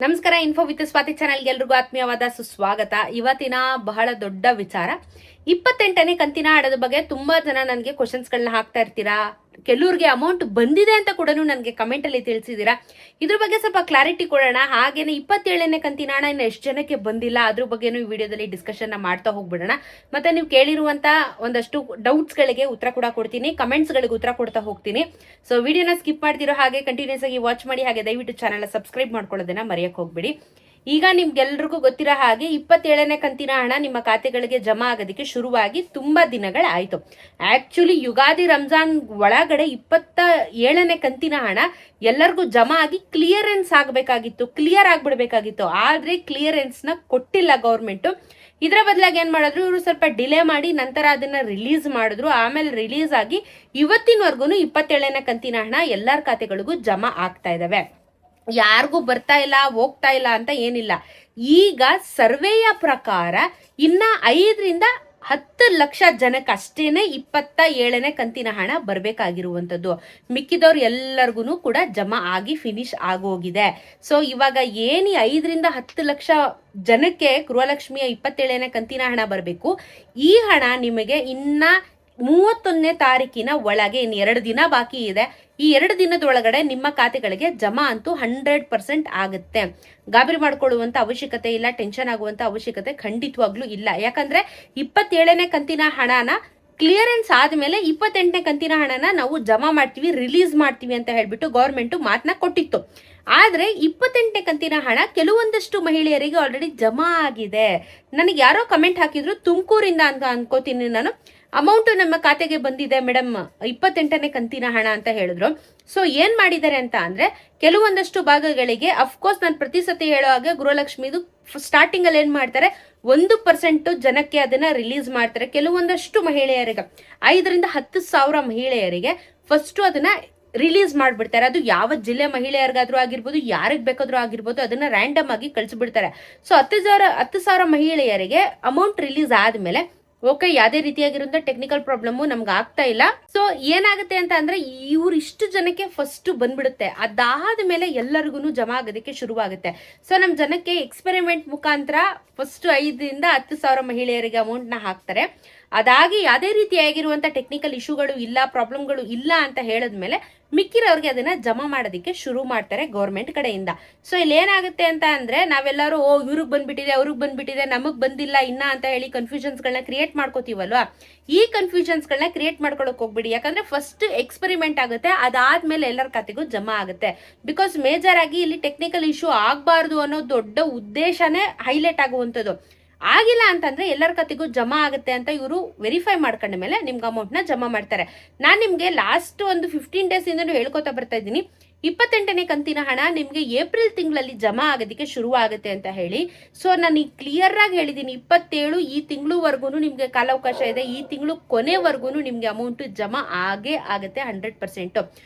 ನಮಸ್ಕಾರ. Info with Swati ಚಾನಲ್ಗೆ ಎಲ್ರಿಗೂ ಆತ್ಮೀಯವಾದ ಸುಸ್ವಾಗತ. ಇವತ್ತಿನ ಬಹಳ ದೊಡ್ಡ ವಿಚಾರ 28ನೇ ಕಂತಿನ ಹಣದ ಬಗ್ಗೆ ತುಂಬಾ ಜನ ನನಗೆ ಕ್ವಶನ್ಸ್ಗಳನ್ನ ಹಾಕ್ತಾ ಇರ್ತೀರಾ. ಕೆಲವ್ರಿಗೆ ಅಮೌಂಟ್ ಬಂದಿದೆ ಅಂತ ಕೂಡ ನನಗೆ ಕಮೆಂಟ್ ಅಲ್ಲಿ ತಿಳಿಸಿದೀರಾ. ಇದ್ರ ಬಗ್ಗೆ ಸ್ವಲ್ಪ ಕ್ಲಾರಿಟಿ ಕೊಡೋಣ. ಹಾಗೇನೆ 27ನೇ ಕಂತಿನ ಹಣ ಇನ್ನು ಎಷ್ಟು ಜನಕ್ಕೆ ಬಂದಿಲ್ಲ ಅದ್ರ ಬಗ್ಗೆನೂ ಈ ವಿಡಿಯೋದಲ್ಲಿ ಡಿಸ್ಕಷನ್ ಮಾಡ್ತಾ ಹೋಗ್ಬಿಡೋಣ. ಮತ್ತೆ ನೀವು ಕೇಳಿರುವಂತ ಒಂದಷ್ಟು ಡೌಟ್ಸ್ ಗಳಿಗೆ ಉತ್ತರ ಕೂಡ ಕೊಡ್ತೀನಿ, ಕಮೆಂಟ್ಸ್ ಗಳಿಗೆ ಉತ್ತರ ಕೊಡ್ತಾ ಹೋಗ್ತೀನಿ. ಸೊ ವಿಡಿಯೋನ ಸ್ಕಿಪ್ ಮಾಡ್ತಿರೋ ಹಾಗೆ ಕಂಟಿನ್ಯೂಸ್ ಆಗಿ ವಾಚ್ ಮಾಡಿ. ಹಾಗೆ ದಯವಿಟ್ಟು ಚಾನಲ್ ಸಬ್ಸ್ಕ್ರೈಬ್ ಮಾಡ್ಕೊಳ್ಳೋದನ್ನ ಮರೆಯಕ್ಕೆ ಹೋಗ್ಬಿಡಿ. ಈಗ ನಿಮ್ಗೆಲ್ರಿಗೂ ಗೊತ್ತಿರೋ ಹಾಗೆ 27ನೇ ಕಂತಿನ ಹಣ ನಿಮ್ಮ ಖಾತೆಗಳಿಗೆ ಜಮಾ ಆಗೋದಕ್ಕೆ ಶುರುವಾಗಿ ತುಂಬಾ ದಿನಗಳಾಯ್ತು. ಆಕ್ಚುಲಿ ಯುಗಾದಿ ರಂಜಾನ್ ಒಳಗಡೆ 27ನೇ ಕಂತಿನ ಹಣ ಎಲ್ಲರಿಗೂ ಜಮಾ ಆಗಿ ಕ್ಲಿಯರೆನ್ಸ್ ಆಗಬೇಕಾಗಿತ್ತು, ಕ್ಲಿಯರ್ ಆಗ್ಬಿಡ್ಬೇಕಾಗಿತ್ತು. ಆದ್ರೆ ಕ್ಲಿಯರೆನ್ಸ್ ನ ಕೊಟ್ಟಿಲ್ಲ ಗೌರ್ಮೆಂಟ್. ಇದರ ಬದಲಾಗಿ ಏನ್ ಮಾಡಿದ್ರು, ಇವರು ಸ್ವಲ್ಪ ಡಿಲೇ ಮಾಡಿ ನಂತರ ಅದನ್ನ ರಿಲೀಸ್ ಮಾಡಿದ್ರು. ಆಮೇಲೆ ರಿಲೀಸ್ ಆಗಿ ಇವತ್ತಿನವರೆಗೂ 27ನೇ ಕಂತಿನ ಹಣ ಎಲ್ಲರ ಖಾತೆಗಳಿಗೂ ಜಮಾ ಆಗ್ತಾ ಇದಾವೆ. ಯಾರಿಗೂ ಬರ್ತಾ ಇಲ್ಲ, ಹೋಗ್ತಾ ಇಲ್ಲ ಅಂತ ಏನಿಲ್ಲ. ಈಗ ಸರ್ವೆಯ ಪ್ರಕಾರ ಇನ್ನ 5ರಿಂದ 10 ಲಕ್ಷ ಜನಕ್ಕೆ ಅಷ್ಟೇನೆ 27ನೇ ಕಂತಿನ ಹಣ ಬರ್ಬೇಕಾಗಿರುವಂತದ್ದು. ಮಿಕ್ಕಿದವ್ರು ಎಲ್ಲರಿಗೂ ಕೂಡ ಜಮಾ ಆಗಿ ಫಿನಿಶ್ ಆಗೋಗಿದೆ. ಸೊ ಇವಾಗ ಏನಿ 5ರಿಂದ 10 ಲಕ್ಷ ಜನಕ್ಕೆ ಗೃಹಲಕ್ಷ್ಮಿಯ 27ನೇ ಕಂತಿನ ಹಣ ಬರಬೇಕು. ಈ ಹಣ ನಿಮಗೆ ಇನ್ನ 31ನೇ ತಾರೀಕಿನ ಒಳಗೆ, ಇನ್ನು 2 ದಿನ ಬಾಕಿ ಇದೆ. ಈ 2 ದಿನದೊಳಗಡೆ ನಿಮ್ಮ ಖಾತೆಗಳಿಗೆ ಜಮಾ ಅಂತೂ 100% ಆಗುತ್ತೆ. ಗಾಬರಿ ಮಾಡ್ಕೊಳ್ಳುವಂತ ಅವಶ್ಯಕತೆ ಇಲ್ಲ, ಟೆನ್ಷನ್ ಆಗುವಂತ ಅವಶ್ಯಕತೆ ಖಂಡಿತವಾಗ್ಲೂ ಇಲ್ಲ. ಯಾಕಂದ್ರೆ 27ನೇ ಕಂತಿನ ಹಣನ ಕ್ಲಿಯರೆನ್ಸ್ ಆದ್ಮೇಲೆ 28ನೇ ಕಂತಿನ ಹಣನ ನಾವು ಜಮಾ ಮಾಡ್ತೀವಿ, ರಿಲೀಸ್ ಮಾಡ್ತೀವಿ ಅಂತ ಹೇಳ್ಬಿಟ್ಟು ಗೌರ್ಮೆಂಟ್ ಮಾತನ್ನ ಕೊಟ್ಟಿತ್ತು. ಆದ್ರೆ 28ನೇ ಕಂತಿನ ಹಣ ಕೆಲವೊಂದಷ್ಟು ಮಹಿಳೆಯರಿಗೆ ಆಲ್ರೆಡಿ ಜಮಾ ಆಗಿದೆ. ನನಗೆ ಯಾರೋ ಕಮೆಂಟ್ ಹಾಕಿದ್ರು, ತುಮಕೂರಿಂದ ಅಂತ ಅನ್ಕೋತೀನಿ ನಾನು, ಅಮೌಂಟ್ ನಮ್ಮ ಖಾತೆಗೆ ಬಂದಿದೆ ಮೇಡಮ್ 28ನೇ ಕಂತಿನ ಹಣ ಅಂತ ಹೇಳಿದ್ರು. ಸೊ ಏನ್ ಮಾಡಿದ್ದಾರೆ ಅಂತ ಅಂದ್ರೆ, ಕೆಲವೊಂದಷ್ಟು ಭಾಗಗಳಿಗೆ ಅಫ್ಕೋರ್ಸ್ ನಾನು ಪ್ರತಿ ಸತಿ ಹೇಳೋ ಹಾಗೆ ಗೃಹಲಕ್ಷ್ಮಿದು ಸ್ಟಾರ್ಟಿಂಗ್ ಅಲ್ಲಿ ಏನ್ ಮಾಡ್ತಾರೆ, 1% ಜನಕ್ಕೆ ಅದನ್ನ ರಿಲೀಸ್ ಮಾಡ್ತಾರೆ. ಕೆಲವೊಂದಷ್ಟು ಮಹಿಳೆಯರಿಗೆ 5ರಿಂದ 10 ಸಾವಿರ ಮಹಿಳೆಯರಿಗೆ ಫಸ್ಟ್ ಅದನ್ನ ರಿಲೀಸ್ ಮಾಡ್ಬಿಡ್ತಾರೆ. ಅದು ಯಾವ ಜಿಲ್ಲೆ ಮಹಿಳೆಯರಿಗಾದ್ರೂ ಆಗಿರ್ಬೋದು, ಯಾರಿಗ್ ಬೇಕಾದ್ರೂ ಆಗಿರ್ಬೋದು, ಅದನ್ನ ರ್ಯಾಂಡಮ್ ಆಗಿ ಕಳಿಸ್ಬಿಡ್ತಾರೆ. ಸೊ 10 ಸಾವಿರ ಮಹಿಳೆಯರಿಗೆ ಅಮೌಂಟ್ ರಿಲೀಸ್ ಆದ್ಮೇಲೆ ಓಕೆ, ಯಾವುದೇ ರೀತಿಯಾಗಿರುವಂತ ಟೆಕ್ನಿಕಲ್ ಪ್ರಾಬ್ಲಮ್ ನಮ್ಗೆ ಆಗ್ತಾ ಇಲ್ಲ. ಸೊ ಏನಾಗುತ್ತೆ ಅಂತ ಅಂದ್ರೆ, ಇವ್ರು ಇಷ್ಟು ಜನಕ್ಕೆ ಫಸ್ಟ್ ಬಂದ್ಬಿಡುತ್ತೆ. ಅದಾದ ಮೇಲೆ ಎಲ್ಲರಿಗೂ ಜಮಾ ಆಗೋದಕ್ಕೆ ಶುರುವಾಗುತ್ತೆ. ಸೊ ನಮ್ ಜನಕ್ಕೆ ಎಕ್ಸ್ಪೆರಿಮೆಂಟ್ ಮುಖಾಂತರ ಫಸ್ಟ್ 5ರಿಂದ 10 ಸಾವಿರ ಮಹಿಳೆಯರಿಗೆ ಅಮೌಂಟ್ ನ ಹಾಕ್ತಾರೆ. ಅದಾಗಿ ಯಾವುದೇ ರೀತಿಯಾಗಿರುವಂತ ಟೆಕ್ನಿಕಲ್ ಇಶ್ಯೂಗಳು ಇಲ್ಲ, ಪ್ರಾಬ್ಲಮ್ಗಳು ಇಲ್ಲ ಅಂತ ಹೇಳಿದ್ಮೇಲೆ ಮಿಕ್ಕಿರೋರ್ಗೆ ಅದನ್ನ ಜಮಾ ಮಾಡೋದಕ್ಕೆ ಶುರು ಮಾಡ್ತಾರೆ ಗೌರ್ಮೆಂಟ್ ಕಡೆಯಿಂದ. ಸೊ ಇಲ್ಲಿ ಏನಾಗುತ್ತೆ ಅಂತ ಅಂದ್ರೆ, ನಾವೆಲ್ಲರೂ ಇವ್ರಿಗೆ ಬಂದ್ಬಿಟ್ಟಿದೆ, ಅವ್ರಿಗೆ ಬಂದ್ಬಿಟ್ಟಿದೆ, ನಮಗ್ ಬಂದಿಲ್ಲ ಇನ್ನ ಅಂತ ಹೇಳಿ ಕನ್ಫ್ಯೂಷನ್ಸ್ ಗಳನ್ನ ಕ್ರಿಯೇಟ್ ಮಾಡ್ಕೋತೀವಲ್ವಾ. ಈ ಕನ್ಫ್ಯೂಷನ್ಸ್ ಗಳನ್ನ ಕ್ರಿಯೇಟ್ ಮಾಡ್ಕೊಳಕ್ ಹೋಗ್ಬಿಡಿ. ಯಾಕಂದ್ರೆ ಫಸ್ಟ್ ಎಕ್ಸ್ಪೆರಿಮೆಂಟ್ ಆಗುತ್ತೆ, ಅದಾದ್ಮೇಲೆ ಎಲ್ಲರ ಖಾತೆಗೂ ಜಮಾ ಆಗುತ್ತೆ. ಬಿಕಾಸ್ ಮೇಜರ್ ಆಗಿ ಇಲ್ಲಿ ಟೆಕ್ನಿಕಲ್ ಇಶ್ಯೂ ಆಗ್ಬಾರ್ದು ಅನ್ನೋ ದೊಡ್ಡ ಉದ್ದೇಶನೇ ಹೈಲೈಟ್ ಆಗುವಂಥದ್ದು. ಆಗಿಲ್ಲ ಅಂತಂದ್ರೆ ಎಲ್ಲರ ಖಾತೆಗೂ ಜಮಾ ಆಗುತ್ತೆ ಅಂತ ಇವರು ವೆರಿಫೈ ಮಾಡ್ಕೊಂಡ ಮೇಲೆ ನಿಮ್ಗೆ ಅಮೌಂಟ್ ನ ಜಮಾ ಮಾಡ್ತಾರೆ. ನಾನ್ ನಿಮ್ಗೆ ಲಾಸ್ಟ್ ಒಂದು 15 ಡೇಸ್ ಇಂದ ಹೇಳ್ಕೊತಾ ಬರ್ತಾ ಇದ್ದೀನಿ, 28ನೇ ಕಂತಿನ ಹಣ ನಿಮ್ಗೆ ಏಪ್ರಿಲ್ ತಿಂಗಳಲ್ಲಿ ಜಮಾ ಆಗೋದಕ್ಕೆ ಶುರು ಆಗುತ್ತೆ ಅಂತ ಹೇಳಿ. ಸೊ ನಾನು ಈಗ ಕ್ಲಿಯರ್ ಆಗಿ ಹೇಳಿದ್ದೀನಿ, 27 ಈ ತಿಂಗಳವರೆಗೂ ನಿಮ್ಗೆ ಕಾಲಾವಕಾಶ ಇದೆ. ಈ ತಿಂಗಳು ಕೊನೆವರೆಗೂ ನಿಮ್ಗೆ ಅಮೌಂಟ್ ಜಮಾ ಆಗೇ ಆಗುತ್ತೆ 100%.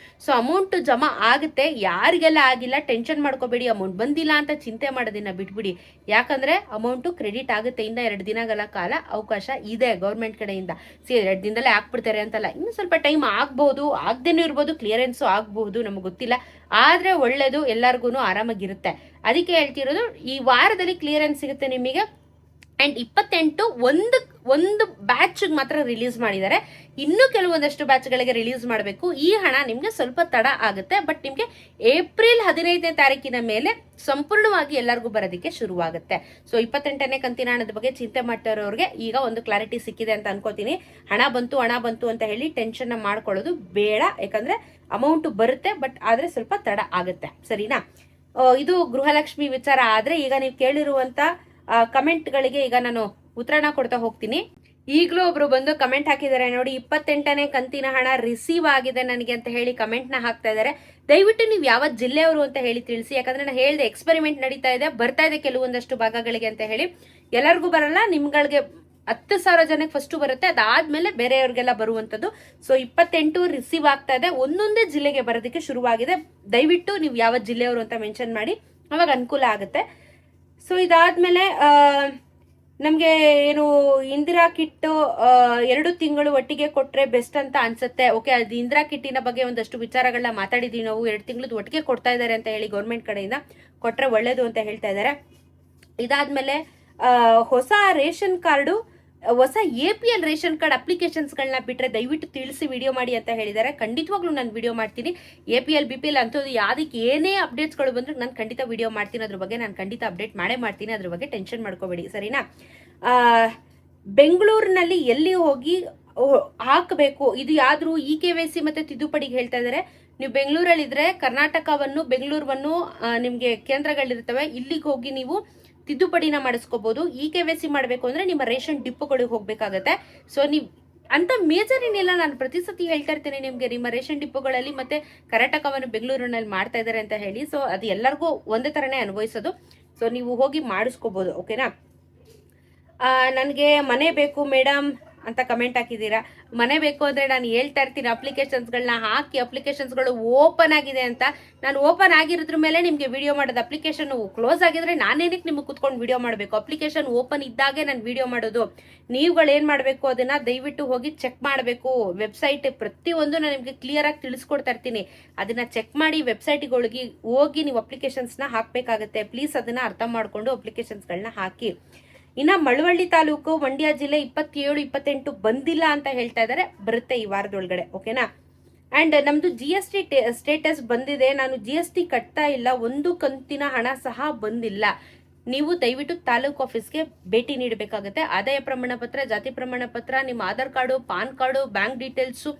ಸೊ ಅಮೌಂಟ್ ಜಮಾ ಆಗುತ್ತೆ. ಯಾರಿಗೆಲ್ಲ ಆಗಿಲ್ಲ ಟೆನ್ಷನ್ ಮಾಡ್ಕೋಬೇಡಿ, ಅಮೌಂಟ್ ಬಂದಿಲ್ಲ ಅಂತ ಚಿಂತೆ ಮಾಡೋದನ್ನ ಬಿಟ್ಬಿಡಿ. ಯಾಕಂದ್ರೆ ಅಮೌಂಟ್ ಕ್ರೆಡಿಟ್ ಆಗುತ್ತೆ. ಇನ್ನ 2 ದಿನಗಳ ಕಾಲ ಅವಕಾಶ ಇದೆ ಗೌರ್ಮೆಂಟ್ ಕಡೆಯಿಂದ. 2 ದಿನದಲ್ಲೇ ಹಾಕ್ಬಿಡ್ತಾರೆ ಅಂತಲ್ಲ, ಇನ್ನು ಸ್ವಲ್ಪ ಟೈಮ್ ಆಗ್ಬಹುದು, ಆಗದೇನೂ ಇರ್ಬೋದು, ಕ್ಲಿಯರೆನ್ಸ್ ಆಗಬಹುದು, ನಮ್ಗೆ ಗೊತ್ತಿಲ್ಲ. ಆದ್ರೆ ಒಳ್ಳೇದು, ಎಲ್ಲರಿಗೂ ಆರಾಮಾಗಿರುತ್ತೆ. ಅದಕ್ಕೆ ಹೇಳ್ತಿರೋದು, ಈ ವಾರದಲ್ಲಿ ಕ್ಲಿಯರೆನ್ಸ್ ಸಿಗುತ್ತೆ ನಿಮಗೆ. ಅಂಡ್ 28 ಒಂದು ಬ್ಯಾಚ್ ಮಾತ್ರ ರಿಲೀಸ್ ಮಾಡಿದ್ದಾರೆ. ಇನ್ನು ಕೆಲವೊಂದಷ್ಟು ಬ್ಯಾಚ್ ಗಳಿಗೆ ರಿಲೀಸ್ ಮಾಡಬೇಕು. ಈ ಹಣ ನಿಮ್ಗೆ ಸ್ವಲ್ಪ ತಡ ಆಗುತ್ತೆ, ಬಟ್ ನಿಮ್ಗೆ ಏಪ್ರಿಲ್ 15ನೇ ತಾರೀಕಿನ ಮೇಲೆ ಸಂಪೂರ್ಣವಾಗಿ ಎಲ್ಲರಿಗೂ ಬರೋದಕ್ಕೆ ಶುರುವಾಗುತ್ತೆ. ಸೊ 28ನೇ ಕಂತಿನ ಹಣದ ಬಗ್ಗೆ ಚಿಂತೆ ಮಾಡ್ತಾ ಇರೋರಿಗೆ ಈಗ ಒಂದು ಕ್ಲಾರಿಟಿ ಸಿಕ್ಕಿದೆ ಅಂತ ಅನ್ಕೋತೀನಿ. ಹಣ ಬಂತು ಅಂತ ಹೇಳಿ ಟೆನ್ಷನ್ ಮಾಡ್ಕೊಳ್ಳೋದು ಬೇಡ. ಯಾಕಂದ್ರೆ ಅಮೌಂಟ್ ಬರುತ್ತೆ, ಬಟ್ ಆದ್ರೆ ಸ್ವಲ್ಪ ತಡ ಆಗುತ್ತೆ. ಸರಿನಾ? ಇದು ಗೃಹಲಕ್ಷ್ಮಿ ವಿಚಾರ. ಆದ್ರೆ ಈಗ ನೀವು ಕೇಳಿರುವಂತ ಕಮೆಂಟ್ ಗಳಿಗೆ ಈಗ ನಾನು ಉತ್ತರನ ಕೊಡ್ತಾ ಹೋಗ್ತೀನಿ. ಈಗಲೂ ಒಬ್ರು ಬಂದು ಕಮೆಂಟ್ ಹಾಕಿದ್ದಾರೆ ನೋಡಿ, 28ನೇ ಕಂತಿನ ಹಣ ರಿಸೀವ್ ಆಗಿದೆ ನನಗೆ ಅಂತ ಹೇಳಿ ಕಮೆಂಟ್ ನ ಹಾಕ್ತಾ ಇದ್ದಾರೆ. ದಯವಿಟ್ಟು ನೀವು ಯಾವ ಜಿಲ್ಲೆಯವರು ಅಂತ ಹೇಳಿ ತಿಳಿಸಿ. ಯಾಕಂದ್ರೆ ನಾನು ಹೇಳಿದೆ ಎಕ್ಸ್ಪೆರಿಮೆಂಟ್ ನಡೀತಾ ಇದೆ, ಬರ್ತಾ ಇದೆ ಕೆಲವೊಂದಷ್ಟು ಭಾಗಗಳಿಗೆ ಅಂತ ಹೇಳಿ. ಎಲ್ಲರಿಗೂ ಬರಲ್ಲ, ನಿಮ್ಗಳಿಗೆ 10 ಸಾವಿರ ಜನಕ್ಕೆ ಫಸ್ಟ್ ಬರುತ್ತೆ, ಅದಾದ್ಮೇಲೆ ಬೇರೆಯವ್ರಿಗೆಲ್ಲ ಬರುವಂತದ್ದು. ಸೊ 28 ರಿಸೀವ್ ಆಗ್ತಾ ಇದೆ, ಒಂದೊಂದೇ ಜಿಲ್ಲೆಗೆ ಬರೋದಕ್ಕೆ ಶುರುವಾಗಿದೆ. ದಯವಿಟ್ಟು ನೀವು ಯಾವ ಜಿಲ್ಲೆಯವರು ಅಂತ ಮೆನ್ಷನ್ ಮಾಡಿ, ಅವಾಗ ಅನುಕೂಲ ಆಗುತ್ತೆ. ಸೊ ಇದಾದ್ಮೇಲೆ ನಮಗೆ ಏನು ಇಂದಿರಾ ಕಿಟ್ 2 ತಿಂಗಳು ಒಟ್ಟಿಗೆ ಕೊಟ್ರೆ ಬೆಸ್ಟ್ ಅಂತ ಅನ್ಸುತ್ತೆ. ಓಕೆ, ಅದು ಇಂದಿರಾ ಕಿಟ್ಟಿನ ಬಗ್ಗೆ ಒಂದಷ್ಟು ವಿಚಾರಗಳನ್ನ ಮಾತಾಡಿದೀವಿ ನಾವು. 2 ತಿಂಗಳದ್ದು ಒಟ್ಟಿಗೆ ಕೊಡ್ತಾ ಇದ್ದಾರೆ ಅಂತ ಹೇಳಿ ಗೌರ್ಮೆಂಟ್ ಕಡೆಯಿಂದ ಕೊಟ್ರೆ ಒಳ್ಳೇದು ಅಂತ ಹೇಳ್ತಾ ಇದ್ದಾರೆ. ಇದಾದ್ಮೇಲೆ ಹೊಸ ರೇಷನ್ ಕಾರ್ಡು, ಹೊಸ APL ರೇಷನ್ ಕಾರ್ಡ್ ಅಪ್ಲಿಕೇಶನ್ಸ್ಗಳನ್ನ ಬಿಟ್ಟರೆ ದಯವಿಟ್ಟು ತಿಳಿಸಿ ವಿಡಿಯೋ ಮಾಡಿ ಅಂತ ಹೇಳಿದ್ದಾರೆ. ಖಂಡಿತವಾಗ್ಲೂ ನಾನು ವಿಡಿಯೋ ಮಾಡ್ತೀನಿ. APL BPL ಅಂಥದ್ದು ಯಾವುದಕ್ಕೆ ಏನೇ ಅಪ್ಡೇಟ್ಸ್ಗಳು ಬಂದರೂ ನಾನು ಖಂಡಿತ ವಿಡಿಯೋ ಮಾಡ್ತೀನಿ. ಅದ್ರ ಬಗ್ಗೆ ನಾನು ಖಂಡಿತ ಅಪ್ಡೇಟ್ ಮಾಡೇ ಮಾಡ್ತೀನಿ. ಅದ್ರ ಬಗ್ಗೆ ಟೆನ್ಷನ್ ಮಾಡ್ಕೋಬೇಡಿ, ಸರಿನಾ? ಬೆಂಗಳೂರಿನಲ್ಲಿ ಎಲ್ಲಿ ಹೋಗಿ ಹಾಕಬೇಕು, ಇದು ಯಾವ್ದು EKYC ಮತ್ತೆ ತಿದ್ದುಪಡಿಗೆ ಹೇಳ್ತಾ ಇದ್ದಾರೆ. ನೀವು ಬೆಂಗಳೂರಲ್ಲಿದ್ರೆ ಬೆಂಗಳೂರನ್ನು ನಿಮಗೆ ಕೇಂದ್ರಗಳಿರ್ತವೆ, ಇಲ್ಲಿಗೆ ಹೋಗಿ ನೀವು ತಿದ್ದುಪಡಿನ ಮಾಡಿಸ್ಕೋಬಹುದು. EKYC ಮಾಡಬೇಕು ಅಂದ್ರೆ ನಿಮ್ಮ ರೇಷನ್ ಡಿಪೋಗಳಿಗೆ ಹೋಗ್ಬೇಕಾಗತ್ತೆ. ಸೊ ನೀವು ಅಂತ ಮೇಜರ್ ಏನಿಲ್ಲ, ನಾನು ಪ್ರತಿ ಸತಿ ಹೇಳ್ತಾ ಇರ್ತೇನೆ ನಿಮ್ಗೆ, ನಿಮ್ಮ ರೇಷನ್ ಡಿಪೋಗಳಲ್ಲಿ ಮತ್ತೆ ಕರ್ನಾಟಕವನ್ನು ಬೆಂಗಳೂರಿನಲ್ಲಿ ಮಾಡ್ತಾ ಇದ್ದಾರೆ ಅಂತ ಹೇಳಿ. ಸೊ ಅದು ಎಲ್ಲರಿಗೂ ಒಂದೇ ತರನೇ ಅನುಭವಿಸೋದು. ಸೊ ನೀವು ಹೋಗಿ ಮಾಡಿಸ್ಕೋಬಹುದು, ಓಕೆನಾ? ನನಗೆ ಮನೆ ಬೇಕು ಮೇಡಮ್ ಅಂತ ಕಮೆಂಟ್ ಹಾಕಿದ್ದೀರಾ. ಮನೆ ಬೇಕು ಅಂದರೆ ನಾನು ಹೇಳ್ತಾ ಇರ್ತೀನಿ, ಅಪ್ಲಿಕೇಶನ್ಸ್ಗಳನ್ನ ಹಾಕಿ. ಅಪ್ಲಿಕೇಶನ್ಸ್ಗಳು ಓಪನ್ ಆಗಿದೆ ಅಂತ. ನಾನು ಓಪನ್ ಆಗಿರೋದ್ರ ಮೇಲೆ ನಿಮಗೆ ವಿಡಿಯೋ ಮಾಡೋದು. ಅಪ್ಲಿಕೇಶನ್ ಕ್ಲೋಸ್ ಆಗಿದ್ರೆ ನಾನೇನಕ್ಕೆ ನಿಮಗೆ ಕುತ್ಕೊಂಡು ವಿಡಿಯೋ ಮಾಡಬೇಕು? ಅಪ್ಲಿಕೇಶನ್ ಓಪನ್ ಇದ್ದಾಗೆ ನಾನು ವಿಡಿಯೋ ಮಾಡೋದು. ನೀವುಗಳೇನು ಮಾಡಬೇಕು, ಅದನ್ನು ದಯವಿಟ್ಟು ಹೋಗಿ ಚೆಕ್ ಮಾಡಬೇಕು. ವೆಬ್ಸೈಟ್ ಪ್ರತಿಯೊಂದು ನಾನು ನಿಮಗೆ ಕ್ಲಿಯರ್ ಆಗಿ ತಿಳಿಸ್ಕೊಡ್ತಾ ಇರ್ತೀನಿ. ಅದನ್ನು ಚೆಕ್ ಮಾಡಿ ವೆಬ್ಸೈಟ್ಗಳಿಗೆ ಹೋಗಿ ನೀವು ಅಪ್ಲಿಕೇಶನ್ಸ್ನ ಹಾಕಬೇಕಾಗತ್ತೆ. ಪ್ಲೀಸ್ ಅದನ್ನು ಅರ್ಥ ಮಾಡಿಕೊಂಡು ಅಪ್ಲಿಕೇಶನ್ಸ್ಗಳನ್ನ ಹಾಕಿ. ಇನ್ನ ಮಳವಳ್ಳಿ ತಾಲೂಕು, ಮಂಡ್ಯ ಜಿಲ್ಲೆ 27, 28 ಬಂದಿಲ್ಲ ಅಂತ ಹೇಳ್ತಾ ಇದ್ದಾರೆ. ಬರುತ್ತೆ ಈ ವಾರದೊಳಗಡೆ, ಓಕೆನಾ? ಅಂಡ್ ನಮ್ದು GST ಸ್ಟೇಟಸ್ ಬಂದಿದೆ. ನಾನು GST ಕಟ್ತಾ ಇಲ್ಲ, ಒಂದು ಕಂತಿನ ಹಣ ಸಹ ಬಂದಿಲ್ಲ. ನೀವು ದಯವಿಟ್ಟು ತಾಲೂಕು ಆಫೀಸ್ಗೆ ಭೇಟಿ ನೀಡಬೇಕಾಗುತ್ತೆ. ಆದಾಯ ಪ್ರಮಾಣ ಪತ್ರ, ಜಾತಿ ಪ್ರಮಾಣ ಪತ್ರ, ನಿಮ್ಮ Aadhaar card, PAN card, bank details,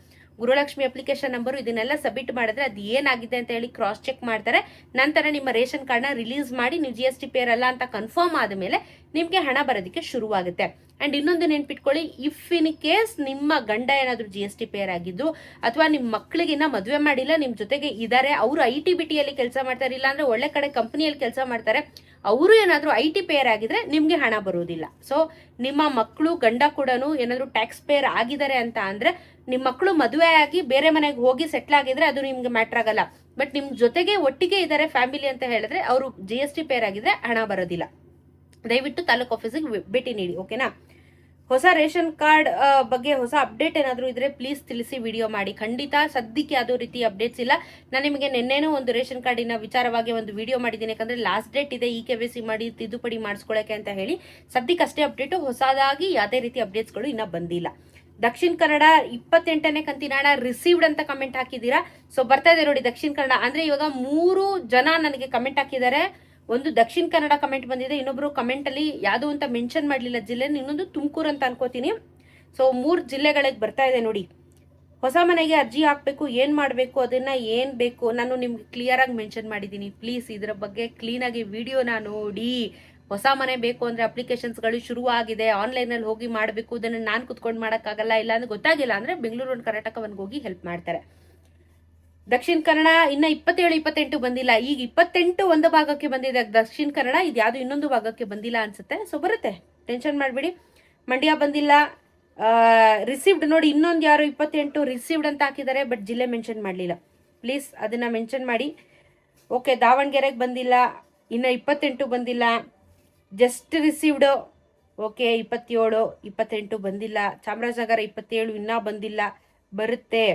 Gruhalakshmi application number, ಇದನ್ನೆಲ್ಲ ಸಬ್ಮಿಟ್ ಮಾಡಿದ್ರೆ ಅದು ಏನಾಗಿದೆ ಅಂತ ಹೇಳಿ ಕ್ರಾಸ್ ಚೆಕ್ ಮಾಡ್ತಾರೆ. ನಂತರ ನಿಮ್ಮ ರೇಷನ್ ಕಾರ್ಡ್ನ ರಿಲೀಸ್ ಮಾಡಿ ನೀವು GST ಪೇರ್ ಅಲ್ಲ ಅಂತ ಕನ್ಫರ್ಮ್ ಆದಮೇಲೆ ನಿಮಗೆ ಹಣ ಬರೋದಕ್ಕೆ ಶುರುವಾಗುತ್ತೆ. ಅಂಡ್ ಇನ್ನೊಂದು ನೆನ್ಪಿಟ್ಕೊಳ್ಳಿ, ಇಫ್ ಇನ್ ಕೇಸ್ ನಿಮ್ಮ ಗಂಡ ಏನಾದರೂ GST ಪೇರ್ ಆಗಿದ್ದು, ಅಥವಾ ನಿಮ್ಮ ಮಕ್ಕಳಿಗಿನ್ನ ಮದುವೆ ಮಾಡಿಲ್ಲ, ನಿಮ್ಮ ಜೊತೆಗೆ ಇದ್ದಾರೆ, ಅವರು IT BTಯಲ್ಲಿ ಕೆಲಸ ಮಾಡ್ತಾರೆ, ಇಲ್ಲ ಅಂದ್ರೆ ಒಳ್ಳೆ ಕಡೆ ಕಂಪನಿಯಲ್ಲಿ ಕೆಲಸ ಮಾಡ್ತಾರೆ, ಅವರು ಏನಾದರೂ IT ಪೇರ್ ಆಗಿದ್ರೆ ನಿಮಗೆ ಹಣ ಬರುವುದಿಲ್ಲ. ಸೊ ನಿಮ್ಮ ಮಕ್ಕಳು, ಗಂಡ ಕೂಡ ಏನಾದರೂ ಟ್ಯಾಕ್ಸ್ ಪೇರ್ ಆಗಿದ್ದಾರೆ ಅಂತ ಅಂದ್ರೆ, ನಿಮ್ಮ ಮಕ್ಕಳು ಮದುವೆ ಆಗಿ ಬೇರೆ ಮನೆಗೆ ಹೋಗಿ ಸೆಟ್ಲ್ ಆಗಿದ್ರೆ ಅದು ನಿಮ್ಗೆ ಮ್ಯಾಟ್ರ್ ಆಗಲ್ಲ. ಬಟ್ ನಿಮ್ ಜೊತೆಗೆ ಒಟ್ಟಿಗೆ ಇದ್ದಾರೆ ಫ್ಯಾಮಿಲಿ ಅಂತ ಹೇಳಿದ್ರೆ ಅವರು GST ಪೇರ್ ಆಗಿದ್ರೆ ಹಣ ಬರೋದಿಲ್ಲ. ದಯವಿಟ್ಟು ತಾಲೂಕು ಆಫೀಸಿಗೆ ಭೇಟಿ ನೀಡಿ, ಓಕೆನಾ? ಹೊಸ ರೇಷನ್ ಕಾರ್ಡ್ ಬಗ್ಗೆ ಹೊಸ ಅಪ್ಡೇಟ್ ಏನಾದರೂ ಇದ್ರೆ ಪ್ಲೀಸ್ ತಿಳಿಸಿ ವಿಡಿಯೋ ಮಾಡಿ. ಖಂಡಿತ ಸದ್ಯಕ್ಕೆ ಯಾವುದೋ ರೀತಿ ಅಪ್ಡೇಟ್ಸ್ ಇಲ್ಲ. ನಾನು ನಿಮಗೆ ನಿನ್ನೆನೂ ಒಂದು ರೇಷನ್ ಕಾರ್ಡಿನ ವಿಚಾರವಾಗಿ ಒಂದು ವಿಡಿಯೋ ಮಾಡಿದ್ದೀನಿ. ಯಾಕಂದ್ರೆ ಲಾಸ್ಟ್ ಡೇಟ್ ಇದೆ EKYC ಮಾಡಿ ತಿದ್ದುಪಡಿ ಮಾಡಿಸ್ಕೊಳ್ಳೋಕೆ ಅಂತ ಹೇಳಿ. ಸದ್ಯಕ್ಕೆ ಅಷ್ಟೇ ಅಪ್ಡೇಟು, ಹೊಸದಾಗಿ ಯಾವುದೇ ರೀತಿ ಅಪ್ಡೇಟ್ಸ್ಗಳು ಇನ್ನೂ ಬಂದಿಲ್ಲ. ದಕ್ಷಿಣ ಕನ್ನಡ 28ನೇ ಕಂತಿನ ಹಣ ರಿಸೀವ್ಡ್ ಅಂತ ಕಮೆಂಟ್ ಹಾಕಿದ್ದೀರಾ. ಸೊ ಬರ್ತಾ ಇದೆ ನೋಡಿ ದಕ್ಷಿಣ ಕನ್ನಡ. ಅಂದ್ರೆ ಇವಾಗ 3 ಜನ ನನಗೆ ಕಮೆಂಟ್ ಹಾಕಿದ್ದಾರೆ. ಒಂದು ದಕ್ಷಿಣ ಕನ್ನಡ ಕಮೆಂಟ್ ಬಂದಿದೆ, ಇನ್ನೊಬ್ರು ಕಮೆಂಟ್ ಅಲ್ಲಿ ಯಾವುದು ಅಂತ ಮೆನ್ಷನ್ ಮಾಡಲಿಲ್ಲ ಜಿಲ್ಲೆ, ಇನ್ನೊಂದು ತುಮಕೂರು ಅಂತ ಅನ್ಕೋತೀನಿ. ಸೊ 3 ಜಿಲ್ಲೆಗಳಿಗೆ ಬರ್ತಾ ಇದೆ ನೋಡಿ. ಹೊಸ ಮನೆಗೆ ಅರ್ಜಿ ಹಾಕಬೇಕು, ಏನು ಮಾಡಬೇಕು, ಅದನ್ನ ಏನು ಬೇಕು ನಾನು ನಿಮ್ಗೆ ಕ್ಲಿಯರ್ ಆಗಿ ಮೆನ್ಷನ್ ಮಾಡಿದ್ದೀನಿ. ಪ್ಲೀಸ್ ಇದರ ಬಗ್ಗೆ ಕ್ಲೀನಾಗಿ ವಿಡಿಯೋನ ನೋಡಿ. ಹೊಸ ಮನೆ ಬೇಕು ಅಂದರೆ ಅಪ್ಲಿಕೇಶನ್ಸ್ಗಳು ಶುರುವಾಗಿದೆ, ಆನ್ಲೈನಲ್ಲಿ ಹೋಗಿ ಮಾಡಬೇಕು. ಅದನ್ನು ನಾನು ಕುತ್ಕೊಂಡು ಮಾಡೋಕ್ಕಾಗಲ್ಲ, ಇಲ್ಲ ಅಂದ್ರೆ ಗೊತ್ತಾಗಿಲ್ಲ ಅಂದರೆ ಬೆಂಗಳೂರು ಕರ್ನಾಟಕವನ್ಗೆ ಹೋಗಿ ಹೆಲ್ಪ್ ಮಾಡ್ತಾರೆ. ದಕ್ಷಿಣ ಕನ್ನಡ ಇನ್ನು 27, 28 ಬಂದಿಲ್ಲ. ಈಗ 28 ಒಂದು ಭಾಗಕ್ಕೆ ಬಂದಿದೆ ದಕ್ಷಿಣ ಕನ್ನಡ, ಇದು ಯಾವುದು ಇನ್ನೊಂದು ಭಾಗಕ್ಕೆ ಬಂದಿಲ್ಲ ಅನ್ಸುತ್ತೆ. ಸೊ ಬರುತ್ತೆ, ಟೆನ್ಷನ್ ಮಾಡಬೇಡಿ. ಮಂಡ್ಯ ಬಂದಿಲ್ಲ. ರಿಸೀವ್ಡ್ ನೋಡಿ, ಇನ್ನೊಂದು ಯಾರು 28 ರಿಸೀವ್ಡ್ ಅಂತ ಹಾಕಿದ್ದಾರೆ, ಬಟ್ ಜಿಲ್ಲೆ ಮೆನ್ಷನ್ ಮಾಡಲಿಲ್ಲ. ಪ್ಲೀಸ್ ಅದನ್ನು ಮೆನ್ಷನ್ ಮಾಡಿ. ಓಕೆ, ದಾವಣಗೆರೆಗೆ ಬಂದಿಲ್ಲ, ಇನ್ನು 28 ಬಂದಿಲ್ಲ. ಜಸ್ಟ್ ರಿಸೀವ್ಡ್, ಓಕೆ 27, 28 ಬಂದಿಲ್ಲ. ಚಾಮರಾಜನಗರ 27 ಇನ್ನೂ ಬಂದಿಲ್ಲ, ಬರುತ್ತೆ.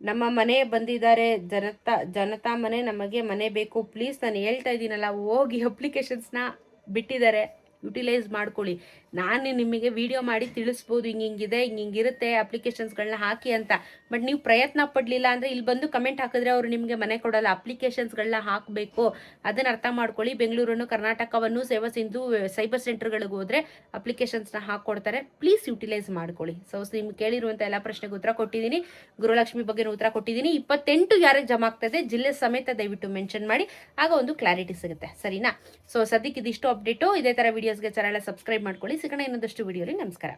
ನಮ್ಮ ಮನೆ ಬಂದಿದ್ದಾರೆ, ಜನತಾ ಮನೆ, ನಮಗೆ ಮನೆ ಬೇಕು. ಪ್ಲೀಸ್ ನಾನು ಹೇಳ್ತಾ ಇದ್ದೀನಲ್ಲ, ಹೋಗಿ ಅಪ್ಲಿಕೇಶನ್ಸ್ನ ಬಿಟ್ಟಿದ್ದಾರೆ, ಯುಟಿಲೈಸ್ ಮಾಡ್ಕೊಳ್ಳಿ. ನಾನು ನಿಮಗೆ ವಿಡಿಯೋ ಮಾಡಿ ತಿಳಿಸ್ಬೋದು, ಹಿಂಗಿದೆ, ಹಿಂಗಿರುತ್ತೆ, ಅಪ್ಲಿಕೇಶನ್ಸ್ಗಳನ್ನ ಹಾಕಿ ಅಂತ. ಬಟ್ ನೀವು ಪ್ರಯತ್ನ ಪಡಲಿಲ್ಲ ಅಂದರೆ ಇಲ್ಲಿ ಬಂದು ಕಮೆಂಟ್ ಹಾಕಿದ್ರೆ ಅವರು ನಿಮಗೆ ಮನೆ ಕೊಡಲ್ಲ. ಅಪ್ಲಿಕೇಶನ್ಸ್ಗಳನ್ನ ಹಾಕಬೇಕು, ಅದನ್ನು ಅರ್ಥ ಮಾಡ್ಕೊಳ್ಳಿ. ಬೆಂಗಳೂರನ್ನು ಕರ್ನಾಟಕವನ್ನು ಸೇವಾ ಸಿಂಧು ಸೈಬರ್ ಸೆಂಟರ್ಗಳಿಗೆ ಹೋದರೆ ಅಪ್ಲಿಕೇಶನ್ಸ್ನ ಹಾಕ್ಕೊಡ್ತಾರೆ. ಪ್ಲೀಸ್ ಯುಟಿಲೈಸ್ ಮಾಡ್ಕೊಳ್ಳಿ. ಸೊ ನಿಮ್ಗೆ ಕೇಳಿರುವಂಥ ಎಲ್ಲ ಪ್ರಶ್ನೆಗೆ ಉತ್ತರ ಕೊಟ್ಟಿದ್ದೀನಿ. ಗೃಹಲಕ್ಷ್ಮಿ ಬಗ್ಗೆ ಉತ್ತರ ಕೊಟ್ಟಿದ್ದೀನಿ. 28 ಯಾರಿಗೆ ಜಮಾ ಆಗ್ತದೆ ಜಿಲ್ಲೆ ಸಮೇತ ದಯವಿಟ್ಟು ಮೆನ್ಷನ್ ಮಾಡಿ, ಆಗ ಒಂದು ಕ್ಲಾರಿಟಿ ಸಿಗುತ್ತೆ, ಸರಿನಾ? ಸೊ ಸದ್ಯಕ್ಕೆ ಇದಿಷ್ಟು ಅಪ್ಡೇಟು. ಇದೇ ಥರ ವಿಡಿಯೋಸ್ಗೆ ಚಾನಲ್ ಸಬ್ಸ್ಕ್ರೈಬ್ ಮಾಡ್ಕೊಳ್ಳಿ. ಸಿಗೋಣ ಇನ್ನೊಂದಷ್ಟು ವಿಡಿಯೋಲಿ. ನಮಸ್ಕಾರ.